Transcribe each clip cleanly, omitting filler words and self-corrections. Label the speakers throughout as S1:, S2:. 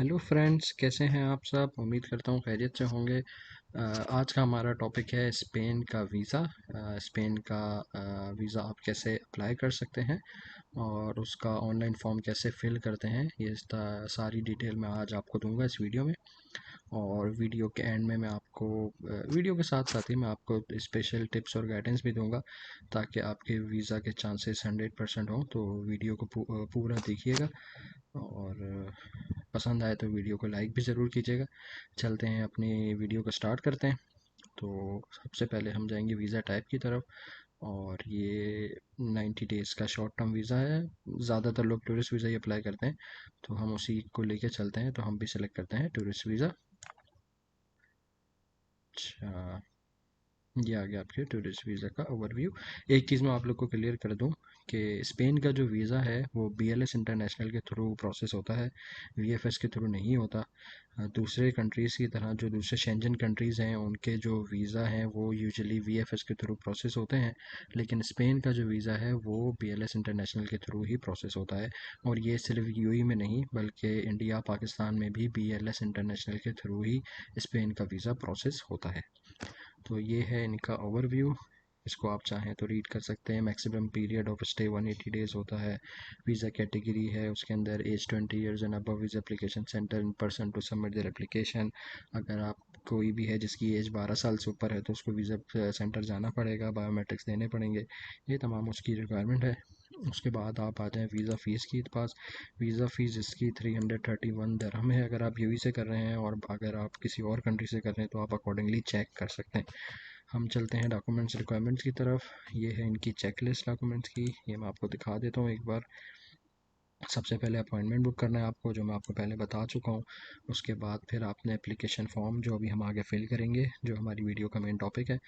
S1: Hello friends, कैसे हैं आप सब। उम्मीद करता हूँ खैरियत से होंगे। आज का हमारा टॉपिक है स्पेन का वीज़ा। स्पेन का वीज़ा आप कैसे अप्लाई कर सकते हैं और उसका ऑनलाइन फॉर्म कैसे फिल करते हैं, ये सारी डिटेल मैं आज आपको दूंगा इस वीडियो में। और वीडियो के एंड में मैं आपको वीडियो के साथ साथ ही मैं आपको स्पेशल टिप्स और गाइडेंस भी दूंगा ताकि आपके वीज़ा के चांसेस 100% हों। तो वीडियो को पूरा देखिएगा और पसंद आए तो वीडियो को लाइक भी ज़रूर कीजिएगा। चलते हैं अपनी वीडियो को स्टार्ट करते हैं। तो सबसे पहले हम जाएंगे वीज़ा टाइप की तरफ। और ये 90 डेज़ का शॉर्ट टर्म वीज़ा है। ज़्यादातर लोग टूरिस्ट वीज़ा ही अप्लाई करते हैं, तो हम उसी को लेके चलते हैं। तो हम भी सिलेक्ट करते हैं टूरिस्ट वीज़ा। अच्छा, ये आ गया आपके टूरिस्ट वीज़ा का ओवरव्यू। एक चीज़ मैं आप लोग को क्लियर कर दूं कि स्पेन का जो वीज़ा है वो बीएलएस इंटरनेशनल के थ्रू प्रोसेस होता है, वीएफएस के थ्रू नहीं होता। दूसरे कंट्रीज़ की तरह जो दूसरे शेंजन कंट्रीज़ हैं उनके जो वीज़ा हैं वो यूजुअली वीएफएस के थ्रू प्रोसेस होते हैं, लेकिन स्पेन का जो वीज़ा है वो बीएलएस इंटरनेशनल के थ्रू ही प्रोसेस होता है। और ये सिर्फ यूएई में नहीं बल्कि इंडिया पाकिस्तान में भी बीएलएस इंटरनेशनल के थ्रू ही स्पेन का वीज़ा प्रोसेस होता है। तो ये है इनका ओवरव्यू। इसको आप चाहें तो रीड कर सकते हैं। Maximum period of stay 180 days होता है। वीज़ा कैटेगरी है उसके अंदर age 20 years and above is application centre in person to submit their application. अगर आप कोई भी है जिसकी एज 12 साल से ऊपर है तो उसको वीज़ा सेंटर जाना पड़ेगा, बायोमेट्रिक्स देने पड़ेंगे। ये तमाम उसकी रिक्वायरमेंट है। उसके बाद आप आ जाएँ वीज़ा फ़ीस की पास। वीज़ा फ़ीस इसकी 331 दरहम है अगर आप यूएई से कर रहे हैं, और अगर आप किसी और कंट्री से कर रहे हैं तो आप अकॉर्डिंगली चेक कर सकते हैं। हम चलते हैं डॉक्यूमेंट्स रिक्वायरमेंट्स की तरफ। ये है इनकी चेक लिस्ट डॉक्यूमेंट्स की, ये मैं आपको दिखा देता हूँ एक बार। सबसे पहले अपॉइंटमेंट बुक करना है आपको, जो मैं आपको पहले बता चुका हूँ। उसके बाद फिर आपने एप्लीकेशन फ़ॉर्म जो अभी हम आगे फिल करेंगे, जो हमारी वीडियो का मेन टॉपिक है।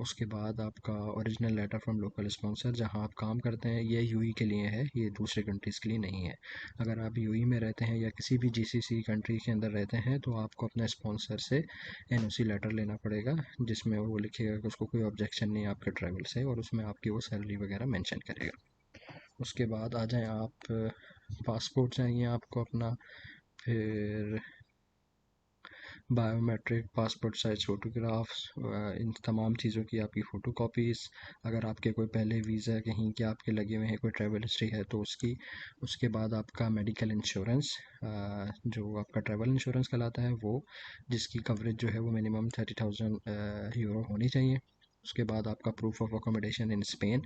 S1: उसके बाद आपका original letter from local sponsor जहाँ आप काम करते हैं। ये यूई के लिए है, ये दूसरे कंट्रीज़ के लिए नहीं है। अगर आप यूई में रहते हैं या किसी भी जीसीसी कंट्री के अंदर रहते हैं तो आपको अपने स्पॉन्सर से एनओसी लेटर लेना पड़ेगा, जिसमें वो लिखेगा कि उसको कोई ऑब्जेक्शन नहीं है आपके ट्रैवल से, और उसमें आपकी वो सैलरी वगैरह मेंशन करेगा। उसके बाद आ जाएँ आप, पासपोर्ट चाहिए आपको अपना। फिर बायोमेट्रिक, पासपोर्ट साइज़ फ़ोटोग्राफ्स, इन तमाम चीज़ों की आपकी फ़ोटो कॉपीज़। अगर आपके कोई पहले वीज़ा कहीं के आपके लगे हुए हैं, कोई ट्रैवल हिस्ट्री है तो उसकी। उसके बाद आपका मेडिकल इंश्योरेंस, जो आपका ट्रैवल इंश्योरेंस कहलाता है वो, जिसकी कवरेज जो है वो मिनिमम 30,000 यूरो होनी चाहिए। उसके बाद आपका proof of accommodation in Spain,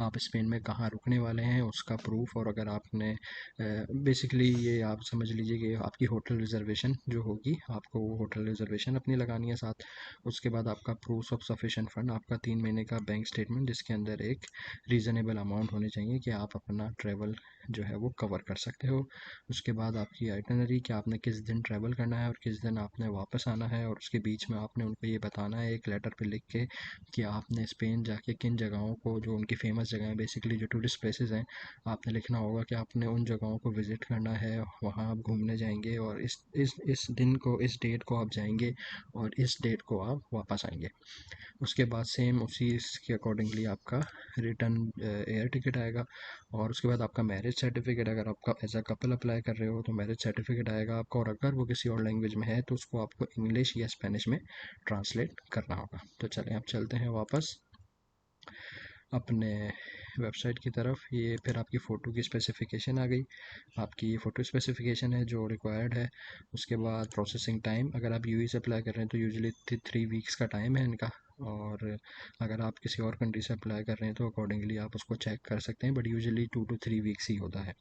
S1: आप स्पेन में कहाँ रुकने वाले हैं उसका प्रूफ। और अगर आपने बेसिकली ये आप समझ लीजिए कि आपकी होटल रिजर्वेशन जो होगी, आपको वो होटल रिजर्वेशन अपनी लगानी है साथ। उसके बाद आपका प्रूफ ऑफ सफिशेंट फंड, आपका 3 महीने का बैंक स्टेटमेंट जिसके अंदर एक रीज़नेबल अमाउंट होनी चाहिए कि आप अपना ट्रैवल जो है वो कवर कर सकते हो। उसके बाद आपकी आइटनरी कि आपने किस दिन ट्रैवल करना है और किस दिन आपने वापस आना है, और उसके बीच में आपने उनको ये बताना है एक लेटर पे लिख के कि आपने स्पेन जाके किन जगहों को, जो उनकी फ़ेमस जगह हैं बेसिकली जो टूरिस्ट प्लेसेस हैं, आपने लिखना होगा कि आपने उन जगहों को विज़िट करना है, वहाँ आप घूमने जाएंगे और इस दिन को, इस डेट को आप जाएंगे और इस डेट को आप वापस आएंगे। उसके बाद सेम उसी के अकॉर्डिंगली आपका रिटर्न एयर टिकट आएगा। और उसके बाद आपका मैरिज सर्टिफिकेट, अगर आपका एज अ कपल अप्लाई कर रहे हो तो मैरिज सर्टिफिकेट आएगा आपका। और अगर वो किसी और लैंग्वेज में है तो उसको आपको इंग्लिश या स्पेनिश में ट्रांसलेट करना होगा। तो चलें आप चलते हैं वापस अपने वेबसाइट की तरफ। ये फिर आपकी फ़ोटो की स्पेसिफ़िकेशन आ गई। आपकी ये फ़ोटो स्पेसिफ़िकेशन है जो रिक्वायर्ड है। उसके बाद प्रोसेसिंग टाइम, अगर आप यूएई से अप्लाई कर रहे हैं तो यूजुअली 3 वीक्स का टाइम है इनका। और अगर आप किसी और कंट्री से अप्लाई कर रहे हैं तो अकॉर्डिंगली आप उसको चेक कर सकते हैं, बट यूजुअली 2 to 3 वीक्स ही होता है।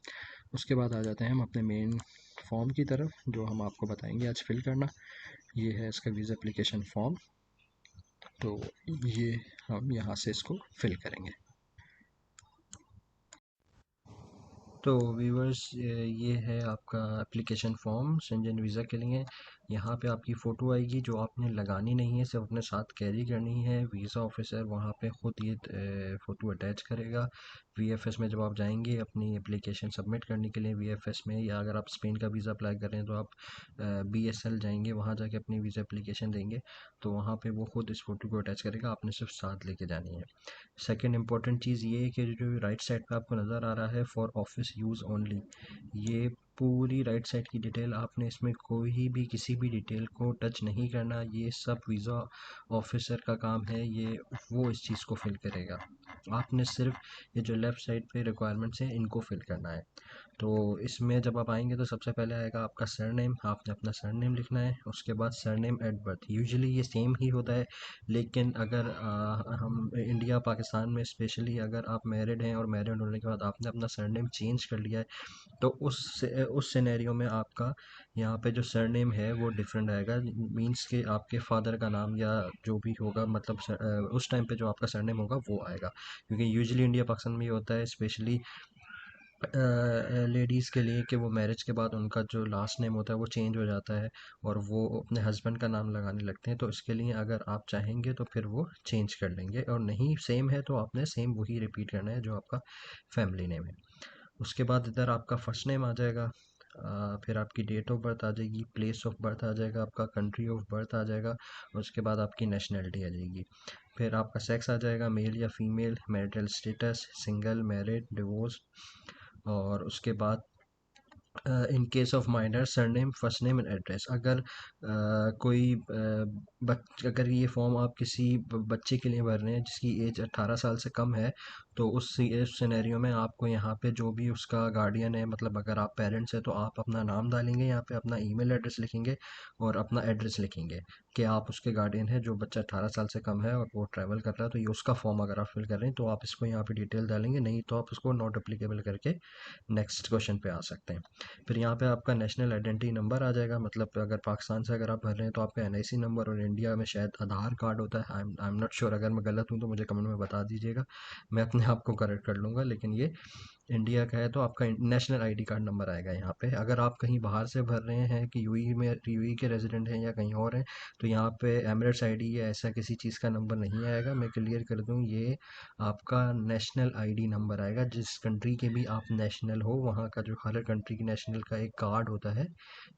S1: उसके बाद आ जाते हैं हम अपने मेन फॉर्म की तरफ, जो हम आपको बताएंगे आज फिल करना। ये है इसका वीज़ा एप्लीकेशन फॉर्म। तो ये हम यहाँ से इसको फिल करेंगे। तो व्यूवर्स, ये है आपका एप्लीकेशन फॉर्म शेंजन वीज़ा के लिए। यहाँ पे आपकी फ़ोटो आएगी जो आपने लगानी नहीं है, सिर्फ अपने साथ कैरी करनी है। वीज़ा ऑफिसर वहाँ पे ख़ुद ये फ़ोटो अटैच करेगा। वीएफएस में जब आप जाएंगे अपनी एप्लीकेशन सबमिट करने के लिए वीएफएस में, या अगर आप स्पेन का वीज़ा अप्लाई कर रहे हैं तो आप बीएसएल जाएंगे, वहाँ जाके अपनी वीज़ा एप्लीकेशन देंगे तो वहाँ पे वो ख़ुद इस फ़ोटो को अटैच करेगा, आपने सिर्फ साथ लेके जानी है। सेकेंड इंपॉर्टेंट चीज़ ये है कि जो राइट साइड पे आपको नज़र आ रहा है फॉर ऑफिस यूज़ ओनली, ये पूरी राइट साइड की डिटेल, आपने इसमें कोई भी किसी भी डिटेल को टच नहीं करना, ये सब वीज़ा ऑफिसर का काम है, ये वो इस चीज़ को फिल करेगा। आपने सिर्फ ये जो लेफ़्ट साइड पे रिक्वायरमेंट्स हैं इनको फिल करना है। तो इसमें जब आप आएंगे तो सबसे पहले आएगा आपका सरनेम, आपने अपना सरनेम लिखना है। उसके बाद सरनेम एट बर्थ, यूजुअली ये सेम ही होता है, लेकिन अगर हम इंडिया पाकिस्तान में स्पेशली अगर आप मैरिड हैं और मैरिड होने के बाद आपने अपना सरनेम चेंज कर लिया है, तो उस सिनेरियो में आपका यहाँ पे जो सरनेम है वो डिफरेंट आएगा। मींस कि आपके फादर का नाम या जो भी होगा, मतलब उस टाइम पे जो आपका सरनेम होगा वो आएगा। क्योंकि यूजुअली इंडिया पाकिस्तान में ये होता है, स्पेशली लेडीज़ के लिए, कि वो मैरिज के बाद उनका जो लास्ट नेम होता है वो चेंज हो जाता है और वो अपने हस्बैंड का नाम लगाने लगते हैं। तो इसके लिए अगर आप चाहेंगे तो फिर वो चेंज कर लेंगे, और नहीं सेम है तो आपने सेम वही रिपीट करना है जो आपका फैमिली नेम है। उसके बाद इधर आपका फर्स्ट नेम आ जाएगा, फिर आपकी डेट ऑफ बर्थ आ जाएगी, प्लेस ऑफ बर्थ आ जाएगा, आपका कंट्री ऑफ बर्थ आ जाएगा, उसके बाद आपकी नेशनैलिटी आ जाएगी। फिर आपका सेक्स आ जाएगा, मेल या female, marital status, single, married, divorce. और उसके बाद in case of minor, surname, first name and address. अगर कोई अगर ये फॉर्म आप किसी बच्चे के लिए भर रहे हैं जिसकी एज 18 साल से कम है, तो उस सिनेरियो में आपको यहाँ पे जो भी उसका गार्डियन है, मतलब अगर आप पेरेंट्स हैं तो आप अपना नाम डालेंगे, यहाँ पे अपना ईमेल एड्रेस लिखेंगे और अपना एड्रेस लिखेंगे कि आप उसके गार्डियन है जो बच्चा 18 साल से कम है और वो ट्रैवल कर रहा है। तो ये उसका फॉर्म अगर आप फिल कर रहे हैं तो आप इसको यहाँ पे डिटेल डालेंगे, नहीं तो आप इसको नॉट अप्लीकेबल करके नेक्स्ट क्वेश्चन पे आ सकते हैं। फिर यहाँ पे आपका नेशनल आइडेंटिटी नंबर आ जाएगा, मतलब अगर पाकिस्तान से अगर आप भर रहे हैं तो आपका एनआईसी नंबर, और इंडिया में शायद आधार कार्ड होता है। आई एम नॉट श्योर, अगर मैं गलत हूँ तो मुझे कमेंट में बता दीजिएगा, मैं अपने आप को करेक्ट कर लूँगा, लेकिन ये इंडिया का है। तो आपका नेशनल आईडी कार्ड नंबर आएगा यहाँ पे। अगर आप कहीं बाहर से भर रहे हैं कि यूई में, यूई के रेजिडेंट हैं या कहीं और हैं, तो यहाँ पे एमिरेट्स आईडी या ऐसा किसी चीज़ का नंबर नहीं आएगा। मैं क्लियर कर दूँ, ये आपका नेशनल आईडी नंबर आएगा। जिस कंट्री के भी आप नेशनल हो, वहाँ का जो हर कंट्री की नेशनल का एक कार्ड होता है,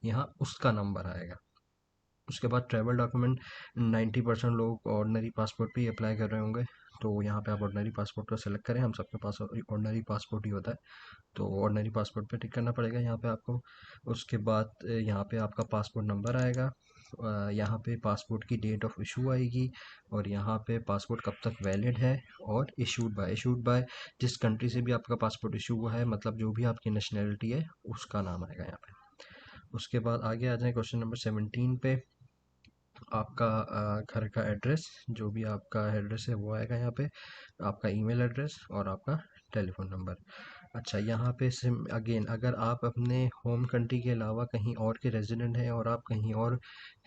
S1: यहाँ उसका नंबर आएगा। उसके बाद ट्रैवल डॉक्यूमेंट, 90% लोग ऑर्डनरी पासपोर्ट पे ही अप्लाई कर रहे होंगे, तो यहाँ पे आप ऑर्डनरी पासपोर्ट को सेलेक्ट करें। हम सबके पास ऑर्डनरी पासपोर्ट ही होता है, तो ऑर्डनरी पासपोर्ट पे टिक करना पड़ेगा यहाँ पे आपको। उसके बाद यहाँ पे आपका पासपोर्ट नंबर आएगा, यहाँ पे पासपोर्ट की डेट ऑफ इशू आएगी, और यहाँ पे पासपोर्ट कब तक वैलिड है, और इशूड बाय जिस कंट्री से भी आपका पासपोर्ट इशू हुआ है, मतलब जो भी आपकी नेशनैलिटी है उसका नाम आएगा यहाँ पे। उसके बाद आगे आ जाए क्वेश्चन नंबर 17 पे। आपका घर का एड्रेस, जो भी आपका एड्रेस है वो आएगा यहाँ पे, आपका ईमेल एड्रेस और आपका टेलीफोन नंबर। अच्छा, यहाँ पे सिम अगेन, अगर आप अपने होम कंट्री के अलावा कहीं और के रेजिडेंट हैं और आप कहीं और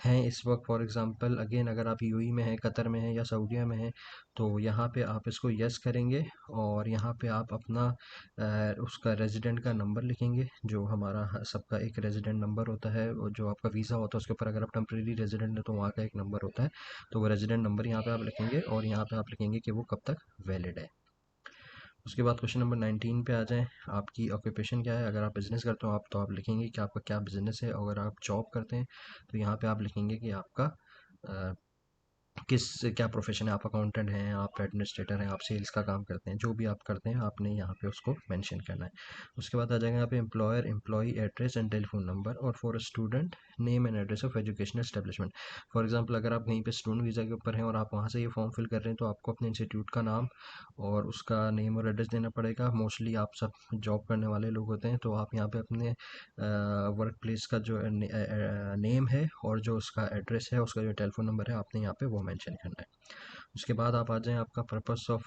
S1: हैं इस वक्त, फॉर एग्जांपल अगेन अगर आप यूएई में हैं, कतर में हैं या सऊदीया में हैं, तो यहाँ पे आप इसको यस करेंगे, और यहाँ पे आप अपना उसका रेजिडेंट का नंबर लिखेंगे, जो हमारा सबका एक रेजिडेंट नंबर होता है, और जो आपका वीज़ा होता है उसके ऊपर अगर आप टेम्प्रेरी रेजिडेंट है तो वहाँ का एक नंबर होता है, तो वो रेजिडेंट नंबर यहाँ पे आप लिखेंगे, और यहाँ पे आप लिखेंगे कि वो कब तक वैलिड है। उसके बाद क्वेश्चन नंबर 19 पे आ जाएँ। आपकी ऑक्यूपेशन क्या है? अगर आप बिज़नेस करते हो आप, तो आप लिखेंगे कि आपका क्या बिज़नेस है। अगर आप जॉब करते हैं तो यहाँ पे आप लिखेंगे कि आपका अ, किस क्या प्रोफेशन है, आप अकाउंटेंट हैं, आप एडमिनिस्ट्रेटर हैं, आप सेल्स का काम करते हैं, जो भी आप करते हैं आपने यहाँ पे उसको मेंशन करना है। उसके बाद आ जाएगा यहाँ पे employer, employee address and telephone number, और for a student name and address of educational establishment. For example अगर आप कहीं पे स्टूडेंट वीज़ा के ऊपर हैं और आप वहाँ से ये फॉर्म फिल कर रहे हैं, तो आपको अपने इंस्टीट्यूट का नाम और उसका नेम और एड्रेस देना पड़ेगा। मोस्टली आप सब जॉब करने वाले लोग होते हैं, तो आप यहाँ पे अपने वर्क प्लेस का जो नेम है और जो उसका एड्रेस है, उसका जो टेलीफोन नंबर है, आपने यहाँ पे वो मेंशन करना है। उसके बाद आप आ जाएँ, आपका पर्पस ऑफ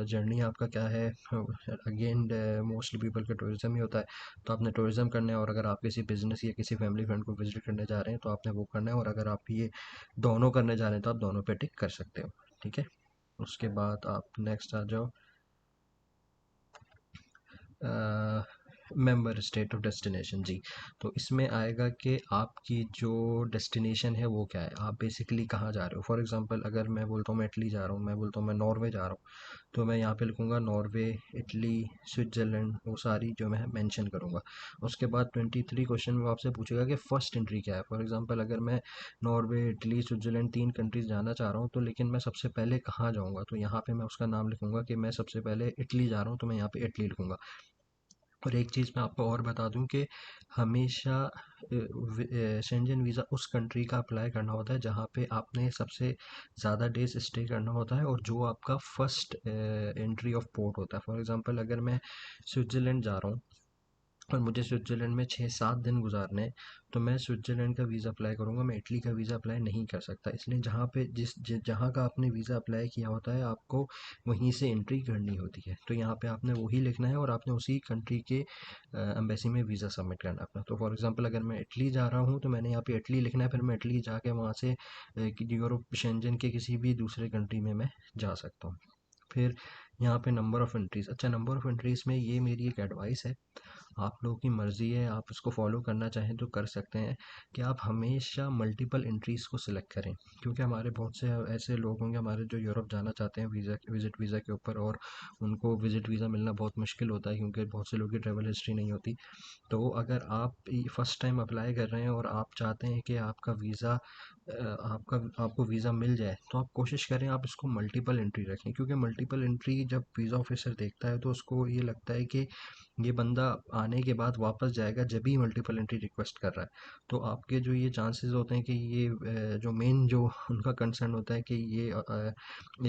S1: जर्नी आपका क्या है। अगेन मोस्टली पीपल का टूरिज़्म ही होता है, तो आपने टूरिज़्म करना है, और अगर आप किसी बिज़नेस या किसी फैमिली फ्रेंड को विजिट करने जा रहे हैं तो आपने वो करना है, और अगर आप ये दोनों करने जा रहे हैं तो आप दोनों पे टिक कर सकते हो। ठीक है। उसके बाद आप नेक्स्ट आ जाओ, मेंबर स्टेट ऑफ डेस्टिनेशन जी। तो इसमें आएगा कि आपकी जो डेस्टिनेशन है वो क्या है, आप बेसिकली कहाँ जा रहे हो। फॉर एग्जांपल अगर मैं बोलता हूँ मैं इटली जा रहा हूँ, मैं बोलता हूँ मैं नॉर्वे जा रहा हूँ, तो मैं यहाँ पे लिखूँगा नॉर्वे, इटली, स्विट्ज़रलैंड, वो सारी जो मैं मेंशन करूँगा। उसके बाद 23 क्वेश्चन में आपसे पूछेगा कि फ़र्स्ट एंट्री क्या है। फॉर एग्जांपल अगर मैं नॉर्वे, इटली, स्विट्ज़रलैंड 3 कंट्रीज़ जाना चाह रहा हूँ, तो लेकिन मैं सबसे पहले कहाँ जाऊँगा, तो यहाँ पे मैं उसका नाम लिखूँगा कि मैं सबसे पहले इटली जा रहा हूँ, तो मैं यहाँ पे इटली लिखूँगा। और एक चीज़ मैं आपको और बता दूं कि हमेशा शेंजन वीज़ा उस कंट्री का अप्लाई करना होता है जहाँ पे आपने सबसे ज़्यादा डेज स्टे करना होता है, और जो आपका फर्स्ट एंट्री ऑफ पोर्ट होता है। फॉर एग्जांपल अगर मैं स्विट्ज़रलैंड जा रहा हूँ और मुझे स्विट्ज़रलैंड में 6-7 दिन गुजारने हैं, तो मैं स्विट्ज़रलैंड का वीज़ा अप्लाई करूँगा, मैं इटली का वीज़ा अप्लाई नहीं कर सकता। इसलिए जहाँ पे जहाँ का आपने वीज़ा अप्लाई किया होता है, आपको वहीं से एंट्री करनी होती है। तो यहाँ पे आपने वही लिखना है और आपने उसी कंट्री के एम्बेसी में वीज़ा सबमिट करना है अपना। तो फॉर एग्जांपल अगर मैं इटली जा रहा हूँ तो मैंने यहाँ पे इटली लिखना है, फिर मैं इटली जाके वहाँ से यूरोप शेंजन के किसी भी दूसरे कंट्री में मैं जा सकता हूँ। फिर यहाँ पे नंबर ऑफ़ एंट्रीज़, अच्छा नंबर ऑफ़ एंट्रीज़ में ये मेरी एक एडवाइस है, आप लोगों की मर्ज़ी है, आप इसको फॉलो करना चाहें तो कर सकते हैं, कि आप हमेशा मल्टीपल एंट्रीज़ को सिलेक्ट करें। क्योंकि हमारे बहुत से ऐसे लोग होंगे हमारे जो यूरोप जाना चाहते हैं विज़िट वीज़ा के ऊपर, और उनको विज़िट वीज़ा मिलना बहुत मुश्किल होता है क्योंकि बहुत से लोगों की ट्रैवल हिस्ट्री नहीं होती। तो अगर आप फर्स्ट टाइम अप्लाई कर रहे हैं और आप चाहते हैं कि आपका वीज़ा आपका आपको वीज़ा मिल जाए, तो आप कोशिश करें आप इसको मल्टीपल एंट्री रखें। क्योंकि मल्टीपल एंट्री जब वीज़ा ऑफिसर देखता है तो उसको ये लगता है कि ये बंदा आने के बाद वापस जाएगा जब ही मल्टीपल एंट्री रिक्वेस्ट कर रहा है। तो आपके जो ये चांसेस होते हैं कि ये जो मेन जो उनका कंसर्न होता है कि ये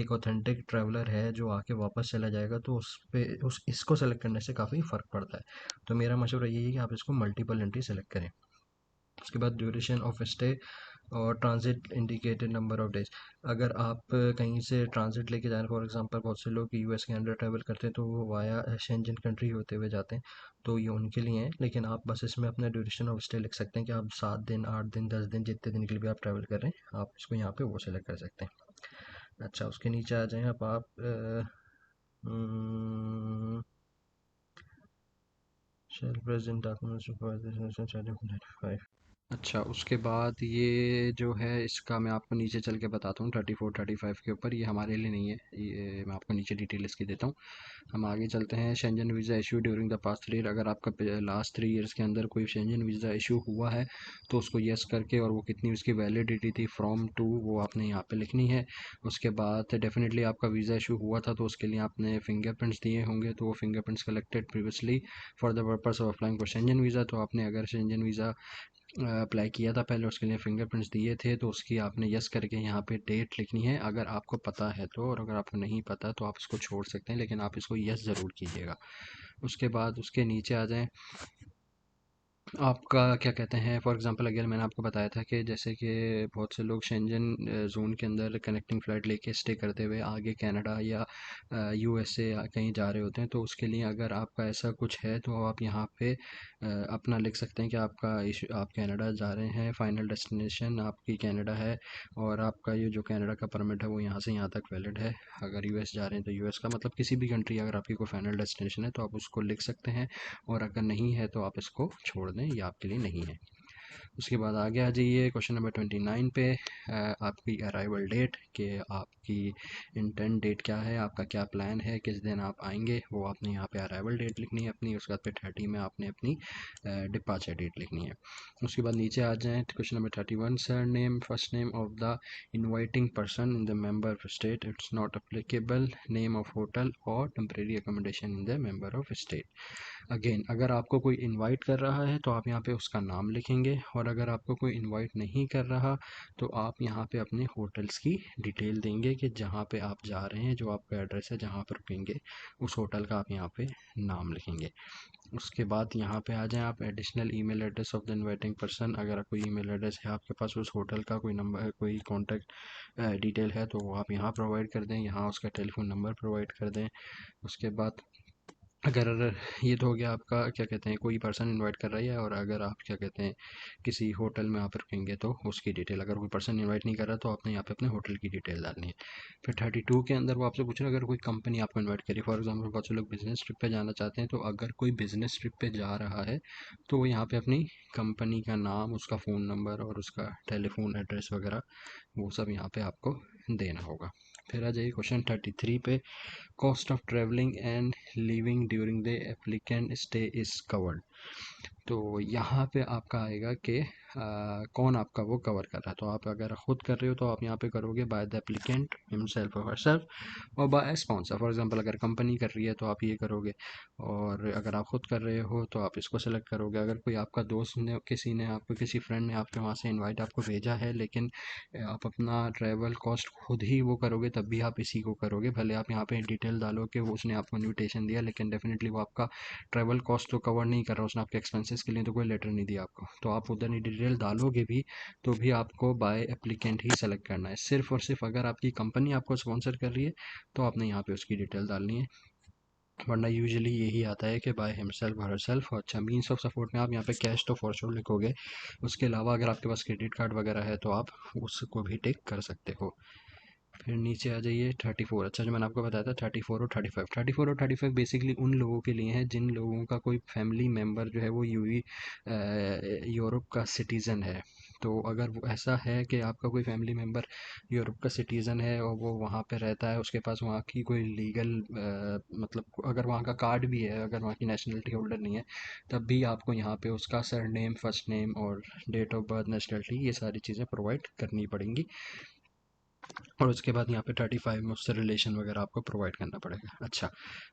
S1: एक ऑथेंटिक ट्रैवलर है जो आके वापस चला जाएगा, तो उस पे उस इसको सेलेक्ट करने से काफ़ी फ़र्क पड़ता है। तो मेरा मशवरा यही है कि आप इसको मल्टीपल एंट्री सेलेक्ट करें। उसके बाद ड्यूरेशन ऑफ स्टे और transit indicated number of days. अगर आप कहीं से ट्रांजिट लेके जा रहे हैं, फॉर एग्जांपल बहुत से लोग यूएस के अंदर ट्रैवल करते हैं तो वो वाया शेंजन कंट्री होते हुए जाते हैं, तो ये उनके लिए है। लेकिन आप बस इसमें अपना ड्यूरेशन ऑफ स्टे लिख सकते हैं कि आप 7 दिन, 8 दिन, 10 दिन, जितने दिन के लिए भी आप ट्रैवल कर रहे हैं, आप इसको यहाँ पे वो सेलेक्ट कर सकते हैं। अच्छा, उसके नीचे आ जाएं आप शेल प्रेजेंट डॉक्यूमेंट्स। अच्छा, उसके बाद ये जो है इसका मैं आपको नीचे चल के बताता हूँ 34-35 के ऊपर, ये हमारे लिए नहीं है, ये मैं आपको नीचे डिटेल इसकी देता हूँ। हम आगे चलते हैं। Shenzhen visa issue during the past 3 year. अगर आपका लास्ट 3 ईयर्स के अंदर कोई शेंजन वीज़ा इशू हुआ है तो उसको येस करके, और वो कितनी उसकी वैलिडिटी थी फ्रॉम टू, वो आपने यहाँ पे लिखनी है। उसके बाद डेफिनेटली आपका वीज़ा इशू हुआ था तो उसके लिए आपने फिंगरप्रिंट्स दिए होंगे, तो वो fingerprints collected previously for the purpose of applying for Shenzhen visa. तो आपने अगर शेंजन वीज़ा अप्लाई किया था पहले, उसके लिए फिंगरप्रिंट्स दिए थे, तो उसकी आपने यस करके यहाँ पे डेट लिखनी है अगर आपको पता है तो, और अगर आपको नहीं पता तो आप इसको छोड़ सकते हैं, लेकिन आप इसको यस ज़रूर कीजिएगा। उसके बाद उसके नीचे आ जाएं, आपका क्या कहते हैं, फॉर एग्जांपल अगर मैंने आपको बताया था कि जैसे कि बहुत से लोग शेंजन जोन के अंदर कनेक्टिंग फ़्लाइट लेके स्टे करते हुए आगे कनाडा या यूएसए कहीं जा रहे होते हैं, तो उसके लिए अगर आपका ऐसा कुछ है तो आप यहाँ पे अपना लिख सकते हैं कि आपका आप कनाडा जा रहे हैं, फाइनल डेस्टिनेशन आपकी कनाडा है, और आपका ये जो कनाडा का परमिट है वो यहाँ से यहाँ तक वैलिड है। अगर यूएस जा रहे हैं तो यूएस का, मतलब किसी भी कंट्री अगर आपकी कोई फाइनल डेस्टिनेशन है तो आप उसको लिख सकते हैं, और अगर नहीं है तो आप इसको छोड़ दें, ये आपके लिए नहीं है। उसके बाद आगे आ जाइए क्वेश्चन नंबर 29 पे, आपकी अराइवल डेट, कि आपकी इंटेंट डेट क्या है, आपका क्या प्लान है, किस दिन आप आएंगे, वो आपने यहाँ पे अराइवल डेट लिखनी है अपनी। उसके बाद पे 30 में आपने अपनी डिपार्चर डेट लिखनी है। उसके बाद नीचे आ जाएँ question number 31, surname, first name of the inviting person in the member of state, it's not applicable, name of hotel or temporary accommodation in the member of state. Again, अगर आपको कोई इनवाइट कर रहा है तो आप यहाँ पे उसका नाम लिखेंगे, और अगर आपको कोई इनवाइट नहीं कर रहा तो आप यहाँ पे अपने होटल्स की डिटेल देंगे कि जहाँ पे आप जा रहे हैं, जो आपका एड्रेस है जहाँ पर रुकेंगे, उस होटल का आप यहाँ पे नाम लिखेंगे। उसके बाद यहाँ पे आ जाएं आप, additional email address of the inviting person, अगर कोई ईमेल एड्रेस है आपके पास उस होटल का, कोई नंबर, कोई कॉन्टैक्ट डिटेल है तो वो आप यहाँ प्रोवाइड कर दें, यहाँ उसका टेलीफोन नंबर प्रोवाइड कर दें। उसके बाद अगर ये तो हो गया आपका क्या कहते हैं, कोई पर्सन इनवाइट कर रही है, और अगर आप क्या कहते हैं किसी होटल में आप रुकेंगे तो उसकी डिटेल, अगर कोई पर्सन इनवाइट नहीं कर रहा तो आपने यहाँ पे अपने होटल की डिटेल डालनी है। फिर 32 के अंदर वो आपसे पूछ रहे हैं अगर कोई कंपनी आपको इनवाइट करी, फॉर एग्जांपल बहुत से लोग बिजनेस ट्रिप पे जाना चाहते हैं, तो अगर कोई बिजनेस ट्रिप पे जा रहा है तो वो यहाँ पे अपनी कंपनी का नाम, उसका फ़ोन नंबर और उसका टेलीफोन एड्रेस वगैरह वो सब यहाँ पे आपको देना होगा। फिर आ जाइए क्वेश्चन 33 पे, cost of travelling and living during the applicant stay is covered. तो यहाँ पे आपका आएगा कि कौन आपका वो कवर कर रहा है। तो आप अगर ख़ुद कर रहे हो तो आप यहाँ पे करोगे बाय द एप्लीकेंट हिमसेल्फ और हरसेल्फ, और बाय स्पॉन्सर। फॉर एग्जांपल अगर कंपनी कर रही है तो आप ये करोगे, और अगर आप ख़ुद कर रहे हो तो आप इसको सेलेक्ट करोगे। अगर कोई आपका दोस्त ने, किसी ने आपको, किसी फ्रेंड ने आपके वहाँ से इनवाइट आपको भेजा है, लेकिन आप अपना ट्रैवल कॉस्ट खुद ही वो करोगे, तब भी आप इसी को करोगे। भले आप यहाँ पे डिटेल डालो कि वो उसने आपको इन्विटेशन दिया, लेकिन डेफिनेटली वो आपका ट्रैवल कॉस्ट तो कवर नहीं कर रहा, उसने आपके एक्सपेंसेस के लिए तो कोई लेटर नहीं दिया आपको। तो आप उधर नहीं डिटेल डालोगे भी तो भी आपको बाय एप्लीकेंट ही सेलेक्ट करना है। सिर्फ और सिर्फ अगर आपकी कंपनी आपको स्पॉन्सर कर रही है तो आपने यहाँ पे उसकी डिटेल डालनी है, वरना यूजुअली यही आता है कि बाय हिमसेल्फ और हरसेल्फ। और अच्छा, मीन्स ऑफ सपोर्ट में आप यहाँ पे कैश तो फॉर श्योर लिखोगे, उसके अलावा अगर आपके पास क्रेडिट कार्ड वगैरह है तो आप उसको भी टिक कर सकते हो। फिर नीचे आ जाइए 34। अच्छा, जो मैंने आपको बताया था 34 और 35, 34 और 35 बेसिकली उन लोगों के लिए हैं जिन लोगों का कोई फैमिली मेम्बर जो है वो यूरोप का सिटीज़न है। तो अगर वो ऐसा है कि आपका कोई फैमिली मेम्बर यूरोप का सिटीज़न है और वो वहाँ पे रहता है, उसके पास वहाँ की कोई लीगल मतलब अगर वहाँ का कार्ड भी है, अगर वहाँ की नेशनलिटी होल्डर नहीं है, तब भी आपको यहाँ पे उसका सरनेम, फर्स्ट नेम और डेट ऑफ बर्थ, नेशनलिटी, ये सारी चीज़ें प्रोवाइड करनी पड़ेंगी। और उसके बाद यहाँ पे 35 में उससे रिलेशन वगैरह आपको प्रोवाइड करना पड़ेगा। अच्छा,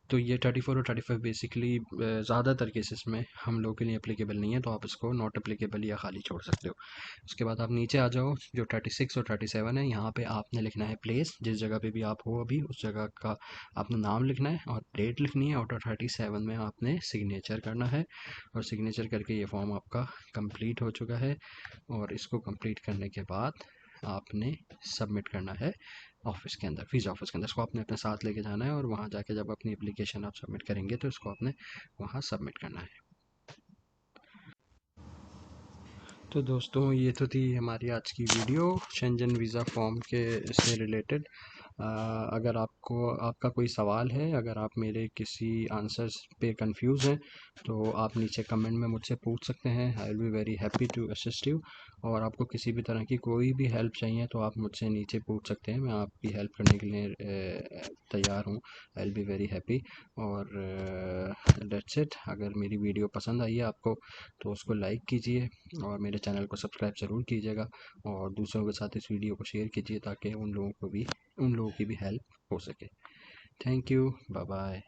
S1: तो ये 34 और 35 बेसिकली ज़्यादातर केसेस में हम लोग के लिए एप्लीकेबल नहीं है, तो आप इसको नॉट एप्लीकेबल या खाली छोड़ सकते हो। उसके बाद आप नीचे आ जाओ, जो 36 और 37 है, यहाँ पे आपने लिखना है प्लेस, जिस जगह पे भी आप हो अभी उस जगह का आपने नाम लिखना है और डेट लिखनी है। और 37 में आपने सिग्नेचर करना है, और सिग्नेचर करके ये फॉर्म आपका कंप्लीट हो चुका है। और इसको कंप्लीट करने के बाद आपने सबमिट करना है ऑफिस के अंदर, वीज़ा ऑफिस के अंदर। इसको आपने अपने साथ लेके जाना है, और वहाँ जाके जब अपनी एप्लीकेशन आप सबमिट करेंगे तो इसको आपने वहाँ सबमिट करना है। तो दोस्तों, ये तो थी हमारी आज की वीडियो शेंजन वीज़ा फॉर्म के से रिलेटेड। अगर आपको आपका कोई सवाल है, अगर आप मेरे किसी आंसर्स पे कंफ्यूज हैं, तो आप नीचे कमेंट में मुझसे पूछ सकते हैं। I will be very happy to assist you. और आपको किसी भी तरह की कोई भी हेल्प चाहिए तो आप मुझसे नीचे पूछ सकते हैं, मैं आपकी हेल्प करने के लिए तैयार हूँ। आई विल बी वेरी हैप्पी। और दैट्स इट। अगर मेरी वीडियो पसंद आई है आपको तो उसको लाइक कीजिए, और मेरे चैनल को सब्सक्राइब ज़रूर कीजिएगा, और दूसरों के साथ इस वीडियो को शेयर कीजिए ताकि उन लोगों की भी हेल्प हो सके। Thank you, bye bye.